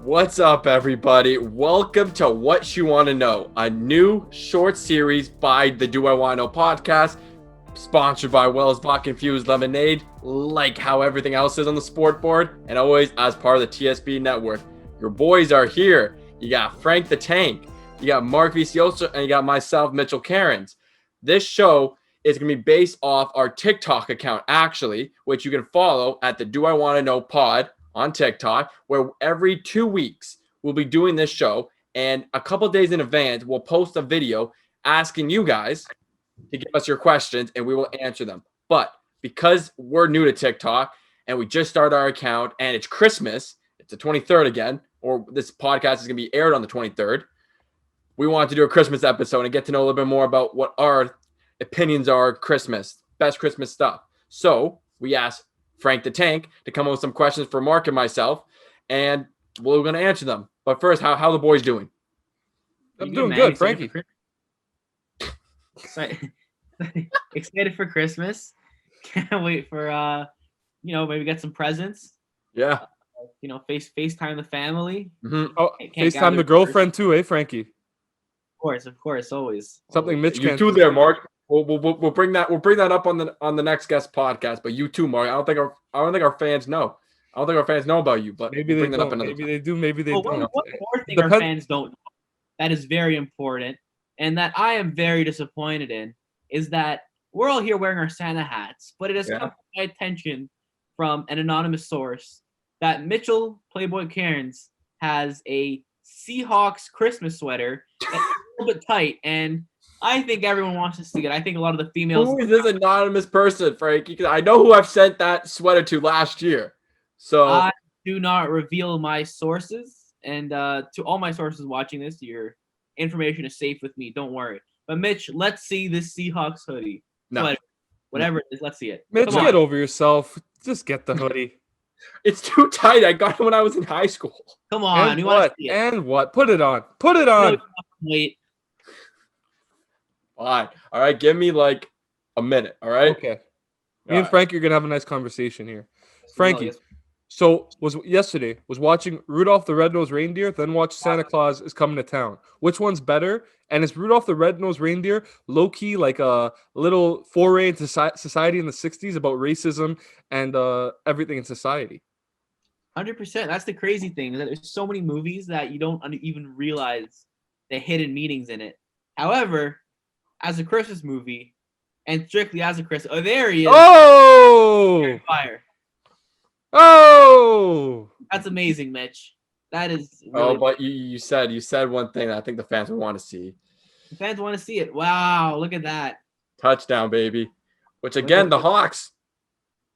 What's up, everybody? Welcome to What You Want to Know, a new short series by the Do I Want to Know podcast, sponsored by Wells Vodka Infused Lemonade, like how everything else is on the sport board, and always as part of the TSB network. Your boys are here. You got Frank the Tank, you got Marc Vicioso, and you got myself, Mitchell Cairns. This show is going to be based off our TikTok account, actually, which you can follow at the Do I Want to Know pod on TikTok, where every 2 weeks we'll be doing this show, and a couple days in advance we'll post a video asking you guys to give us your questions and we will answer them. But because we're new to TikTok and we just started our account and it's Christmas, it's the 23rd again, or this podcast is going to be aired on the 23rd, we wanted to do a Christmas episode and get to know a little bit more about what our opinions are Christmas, best Christmas stuff. So we asked Frank the Tank to come up with some questions for Mark and myself, and we're going to answer them. But first, how the boys doing? I'm doing good, Frankie. Excited for Christmas. Can't wait for maybe get some presents. Yeah. FaceTime the family. Mm-hmm. Oh, FaceTime the girlfriend too, Frankie? Of course, always. Something Mitch you can't. You too, there, Mark. We'll bring that up on the next guest podcast. But you too, Mark. I don't think our fans know. I don't think our fans know about you. But maybe they don't. Maybe they do. Maybe they don't. One more thing our fans don't know that is very important, and that I am very disappointed in, is that we're all here wearing our Santa hats, but it has come to my attention from an anonymous source that Mitchell Playboy Cairns has a Seahawks Christmas sweater that's a little bit tight, and I think everyone wants to see it. I think a lot of the females. Who is this anonymous person, Frankie? Because I know who I've sent that sweater to last year. So I do not reveal my sources, and to all my sources watching this, your information is safe with me. Don't worry. But Mitch, let's see this Seahawks hoodie. No. Whatever it is, let's see it. Mitch, get over yourself. Just get the hoodie. It's too tight. I got it when I was in high school. Come on. And what? And what? Put it on. Put it on. Wait. Fine. All right. Give me like a minute. All right. Okay. Me and Frankie are going to have a nice conversation here. Frankie, was watching Rudolph the Red-Nosed Reindeer, then watched Santa Claus is Coming to Town. Which one's better? And is Rudolph the Red-Nosed Reindeer low-key like a little foray into society in the 60s about racism and everything in society? 100%. That's the crazy thing, is that there's so many movies that you don't even realize the hidden meanings in it. However, as a Christmas movie, and strictly as a Christmas... Oh, there he is! Oh! Fire. Oh! That's amazing, Mitch. That is really but you said one thing that I think the fans would want to see. The fans want to see it. Wow, look at that. Touchdown, baby. Which, again, the Hawks,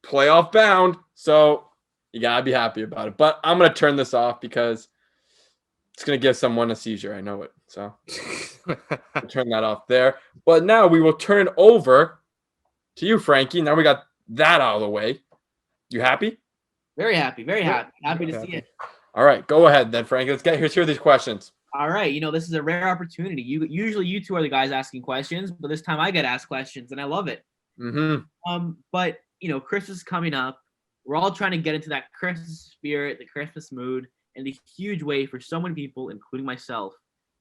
playoff bound, so you got to be happy about it. But I'm going to turn this off because it's going to give someone a seizure. I know it. So I'll turn that off there. But now we will turn over to you, Frankie. Now we got that out of the way. You happy? Very happy. Very happy. Happy to see it. All right, go ahead then, Frankie. Let's hear these questions. All right, this is a rare opportunity. Usually you two are the guys asking questions, but this time I get asked questions, and I love it. Mm-hmm. But Christmas is coming up. We're all trying to get into that Christmas spirit, the Christmas mood, and the huge way for so many people, including myself,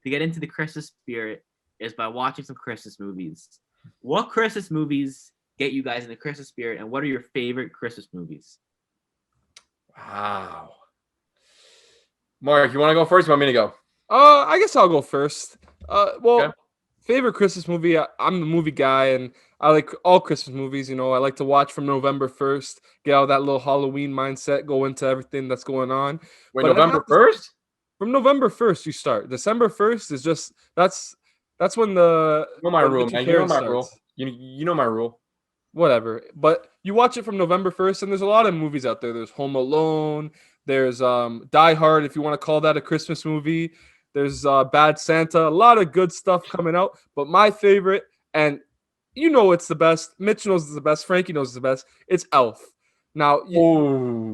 to get into the Christmas spirit is by watching some Christmas movies. What Christmas movies get you guys in the Christmas spirit, and what are your favorite Christmas movies? Wow. Mark, you want to go first? You want me to go? I guess I'll go first. Okay. Favorite Christmas movie. I'm the movie guy, and I like all Christmas movies. I like to watch from November 1st, get out of that little Halloween mindset, go into everything that's going on. Wait, November 1st? From November 1st, you start. December 1st is just that's when the. You know my rule, man. You know my rule. You know my rule. Whatever, but you watch it from November 1st, and there's a lot of movies out there. There's Home Alone. There's Die Hard, if you want to call that a Christmas movie. There's Bad Santa. A lot of good stuff coming out. But my favorite, and it's the best. Mitch knows it's the best. Frankie knows it's the best. It's Elf. Now,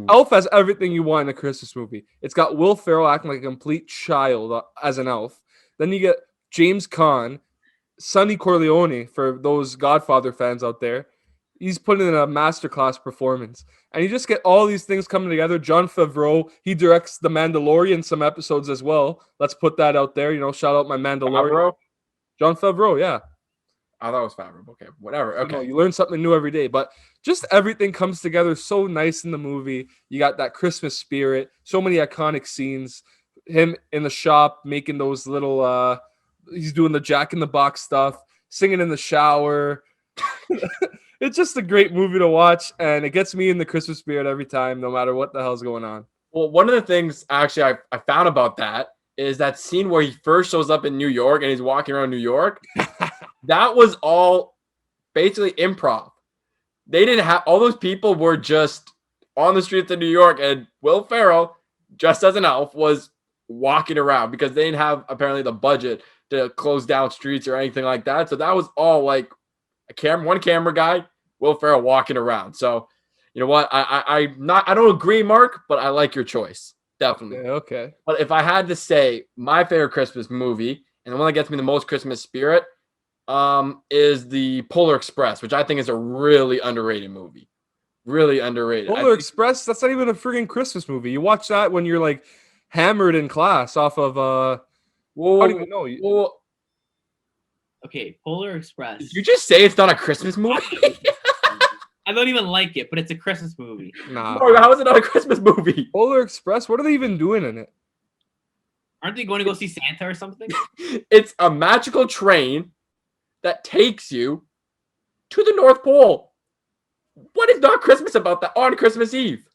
Elf has everything you want in a Christmas movie. It's got Will Ferrell acting like a complete child as an elf. Then you get James Caan, Sonny Corleone, for those Godfather fans out there. he's putting in a masterclass performance. And you just get all these things coming together. Jon Favreau, he directs The Mandalorian some episodes as well. Let's put that out there. Shout out my Mandalorian. Favreau? Jon Favreau, yeah. I thought it was Favreau. Okay, whatever. Okay. You learn something new every day. But just everything comes together so nice in the movie. You got that Christmas spirit. So many iconic scenes. Him in the shop making those little he's doing the Jack in the Box stuff, singing in the shower. It's just a great movie to watch, and it gets me in the Christmas spirit every time, no matter what the hell's going on. Well, one of the things actually I found about that is that scene where he first shows up in New York and he's walking around New York. That was all basically improv. They didn't have all those people were just on the streets of New York, and Will Ferrell, just as an elf, was walking around because they didn't have apparently the budget to close down streets or anything like that. So that was all like one camera guy, Will Ferrell walking around. So you know what? I don't agree, Mark, but I like your choice. Definitely. Okay. But if I had to say my favorite Christmas movie and the one that gets me the most Christmas spirit, is the Polar Express, which I think is a really underrated movie. Really underrated. Polar Express, that's not even a freaking Christmas movie. You watch that when you're like hammered in class off of I don't even know. Okay, Polar Express. Did you just say it's not a Christmas movie? I don't even like it, but it's a Christmas movie. Nah. Mark, how is it not a Christmas movie? Polar Express, what are they even doing in it? Aren't they going to go see Santa or something? It's a magical train that takes you to the North Pole. What is not Christmas about that on Christmas Eve?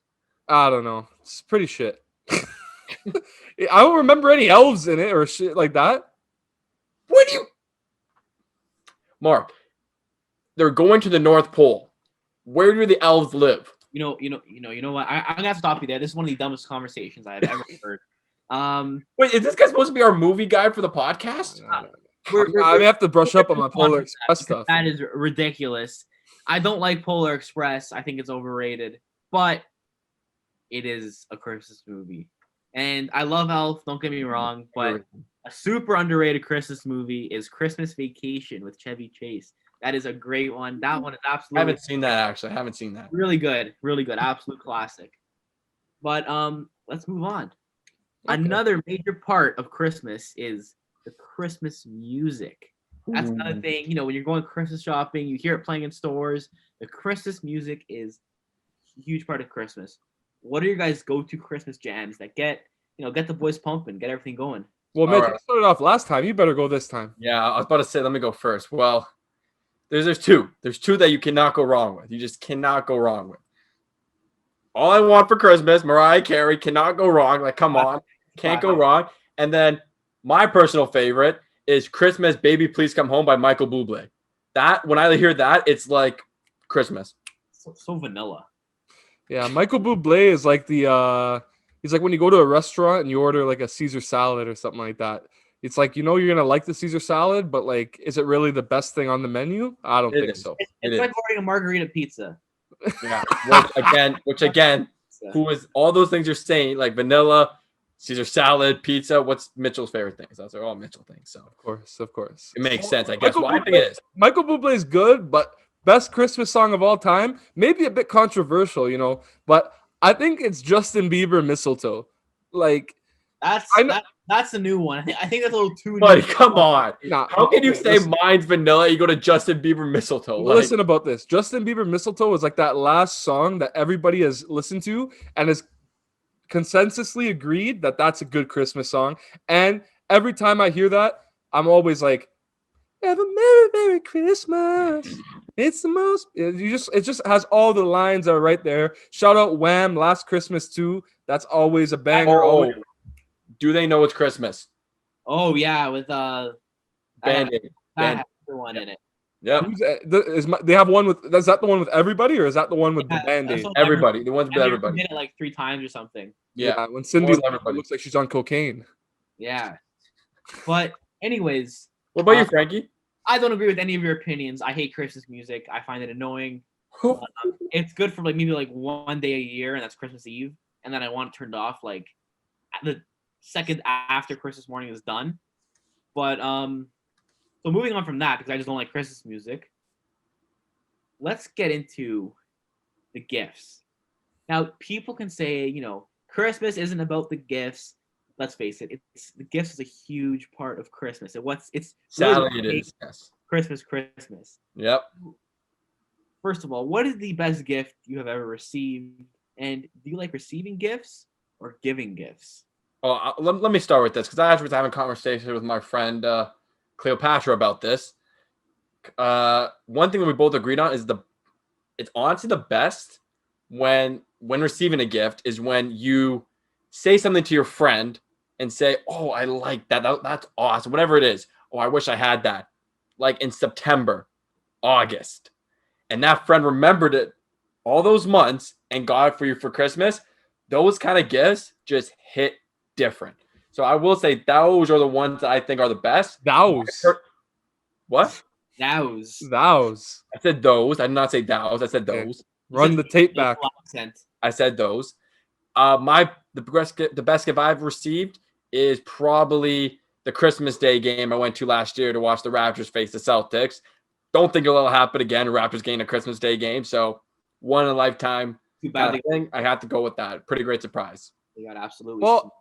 I don't know. It's pretty shit. I don't remember any elves in it or shit like that. What do you... Mark, they're going to the North Pole. Where do the elves live? You know what? I'm gonna have to stop you there. This is one of the dumbest conversations I have ever heard. Wait, is this guy supposed to be our movie guide for the podcast? I have to brush up on my Polar Express stuff. That is ridiculous. I don't like Polar Express. I think it's overrated, but it is a Christmas movie. And I love Elf, don't get me wrong, but a super underrated Christmas movie is Christmas Vacation with Chevy Chase. That is a great one. That one is absolutely... I haven't seen that, actually. I haven't seen that. Really good. Really good. Absolute classic. But let's move on. Okay. Another major part of Christmas is the Christmas music. That's another thing. When you're going Christmas shopping, you hear it playing in stores. The Christmas music is a huge part of Christmas. What are your guys' go-to Christmas jams that get the boys pumping, get everything going? Well, Mitch, I started off last time. You better go this time. Yeah, I was about to say, let me go first. Well, there's two. There's two that you cannot go wrong with. You just cannot go wrong with. All I Want for Christmas, Mariah Carey, cannot go wrong. Like, come on. Can't go wrong. And then my personal favorite is Christmas, Baby Please Come Home by Michael Bublé. That, when I hear that, it's like Christmas. So vanilla. Yeah, Michael Bublé is like he's like when you go to a restaurant and you order like a Caesar salad or something like that. It's like, you're going to like the Caesar salad, but like, is it really the best thing on the menu? I don't think so. It's like ordering a margarita pizza. Yeah. Which again, who is all those things you're saying, like vanilla, Caesar salad, pizza. What's Mitchell's favorite things? Those are all Mitchell things. So of course. It makes sense, I guess. Well, I think it is. Michael Bublé is good, but best Christmas song of all time, maybe a bit controversial, but I think it's Justin Bieber, Mistletoe. Like, that's the new one. I think that's a little too. Buddy, come on. Nah, how can you say mine's vanilla? You go to Justin Bieber, Mistletoe. Listen about this. Justin Bieber, Mistletoe was like that last song that everybody has listened to and has consensusly agreed that that's a good Christmas song. And every time I hear that, I'm always like, "Have a Merry Christmas." It's the most. It just has all the lines that are right there. Shout out Wham! Last Christmas too. That's always a banger. Oh. Do they know it's Christmas? Oh yeah, with Band-Aid. One in it. Yep. They have one with. Is that the one with everybody, or is that the one with the Band-Aid? Everybody. The ones with everybody. Did it like 3 times or something. Yeah. When Cindy looks like she's on cocaine. Yeah. But anyways. What about you, Frankie? I don't agree with any of your opinions. I hate Christmas music. I find it annoying. It's good for maybe one day a year, and that's Christmas Eve. And then I want it turned off the second after Christmas morning is done. But so moving on from that, because I just don't like Christmas music. let's get into the gifts. Now, people can say, Christmas isn't about the gifts. Let's face it, the gifts is a huge part of Christmas. And it's Sadly really it is. Yes. Christmas. Yep. First of all, what is the best gift you have ever received? And do you like receiving gifts or giving gifts? Well, let me start with this because I was having a conversation with my friend Cleopatra about this. One thing that we both agreed on is it's honestly the best when receiving a gift is when you say something to your friend and say, "Oh, I like that. That's awesome." Whatever it is. Oh, I wish I had that. Like in September, August, and that friend remembered it all those months and got it for you for Christmas. Those kind of gifts just hit different. So I will say those are the ones that I think are the best. Those. What? Those. I said those. I did not say those. I said those. Run the tape back. I said those. The best gift I've received is probably the Christmas Day game I went to last year to watch the Raptors face the Celtics. Don't think it'll happen again. Raptors getting a Christmas Day game, so one in a lifetime kind of thing. I have to go with that. Pretty great surprise. They got absolutely. Well,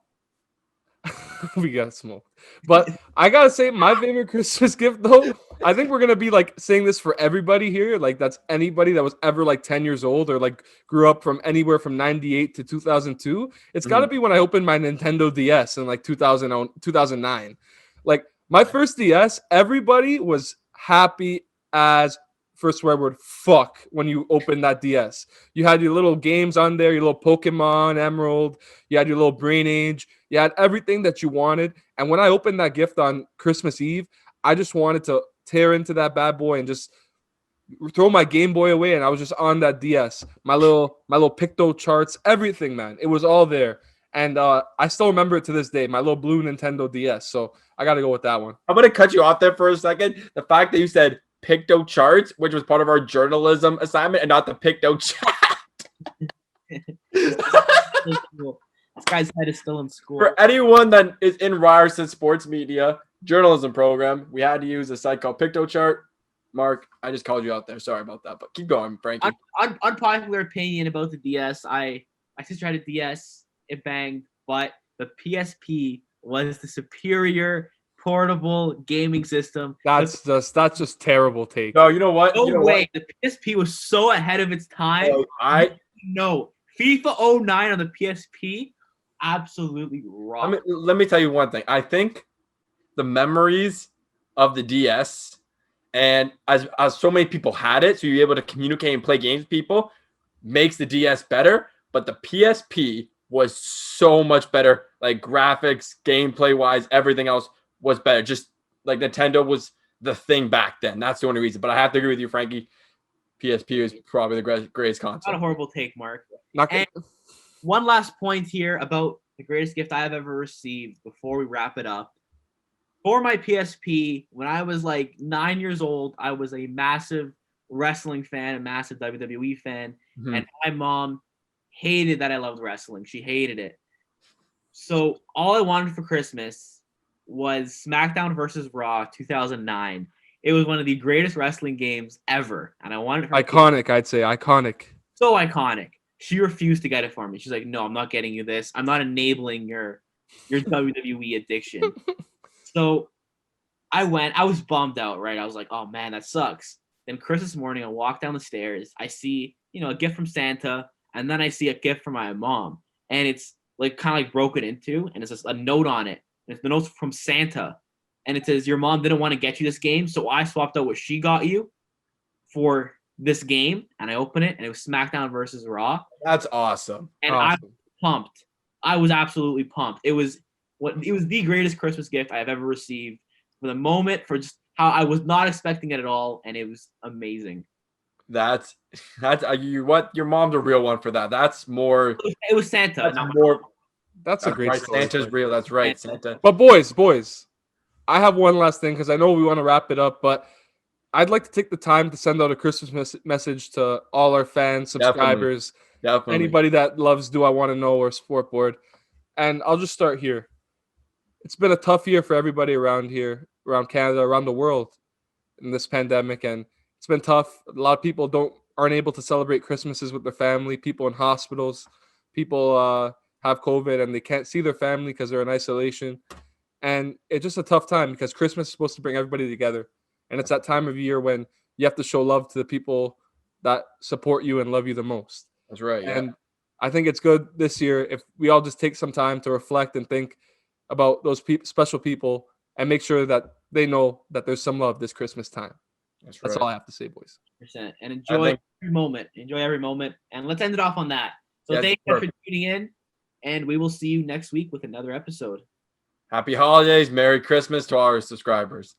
we got smoked. But I gotta say, my favorite Christmas gift, though, I think we're gonna be like saying this for everybody here. Like, that's anybody that was ever like 10 years old or like grew up from anywhere from 98 to 2002. It's gotta be when I opened my Nintendo DS in like 2009. Like, my first DS, everybody was happy as, first swear word, fuck, when you open that DS. You had your little games on there, your little Pokemon Emerald, you had your little Brain Age, you had everything that you wanted. And when I opened that gift on Christmas Eve, I just wanted to tear into that bad boy and just throw my Game Boy away, and I was just on that DS. My little Picto charts, everything, man. It was all there. And I still remember it to this day, my little blue Nintendo DS. So I got to go with that one. I'm going to cut you off there for a second. The fact that you said Picto charts, which was part of our journalism assignment, and not the Picto chat. This guy's head is still in school. For anyone that is in Ryerson sports media journalism program, we had to use a site called Picto chart. Mark, I just called you out there. Sorry about that, but keep going, Frankie. Unpopular opinion about the DS. My sister had a DS. It banged, but the PSP was the superior portable gaming system. That's just terrible take. No, you know what? No way. The PSP was so ahead of its time. No. FIFA 09 on the PSP, absolutely wrong. Let me tell you one thing. I think the memories of the DS, and as so many people had it, so you're able to communicate and play games with people, makes the DS better. But the PSP was so much better, like graphics, gameplay wise, everything else was better. Just like Nintendo was the thing back then. That's the only reason. But I have to agree with you, Frankie. PSP is probably the greatest console. Not a horrible take, Mark. And one last point here about the greatest gift I have ever received before we wrap it up. For my PSP, when I was like 9 years old, I was a massive wrestling fan, a massive WWE fan. Mm-hmm. And my mom hated that I loved wrestling. She hated it. So all I wanted for Christmas was SmackDown versus Raw 2009. It was one of the greatest wrestling games ever. And I wanted her iconic, I'd say. Iconic. So iconic. She refused to get it for me. She's like, no, I'm not getting you this. I'm not enabling your WWE addiction. So I went. I was bummed out, right? I was like, oh, man, that sucks. Then Christmas morning, I walk down the stairs. I see, a gift from Santa. And then I see a gift from my mom. And it's like kind of like broken into. And it's just a note on it. And it's the note from Santa. And it says, your mom didn't want to get you this game, so I swapped out what she got you for this game. And I opened it, and it was SmackDown versus Raw. That's awesome. And I was pumped. I was absolutely pumped. It was the greatest Christmas gift I have ever received for the moment, for just how I was not expecting it at all, and it was amazing. That's what your mom's a real one for that. That's more. It was Santa. That's a great right. story. Santa's real. That's right, Santa. But boys. I have one last thing because I know we want to wrap it up, but I'd like to take the time to send out a Christmas message to all our fans, subscribers, Definitely. Anybody that loves Do I Want to Know or Sport Board. And I'll just start here. It's been a tough year for everybody around here, around Canada, around the world in this pandemic. And It's been tough. A lot of people aren't able to celebrate Christmases with their family. People in hospitals, people have COVID and they can't see their family because they're in isolation. And it's just a tough time because Christmas is supposed to bring everybody together. And it's that time of year when you have to show love to the people that support you and love you the most. That's right. Yeah. And I think it's good this year if we all just take some time to reflect and think about those special people and make sure that they know that there's some love this Christmas time. That's all I have to say, boys. And enjoy every moment. Enjoy every moment. And let's end it off on that. So thank you for tuning in, and we will see you next week with another episode. Happy holidays. Merry Christmas to our subscribers.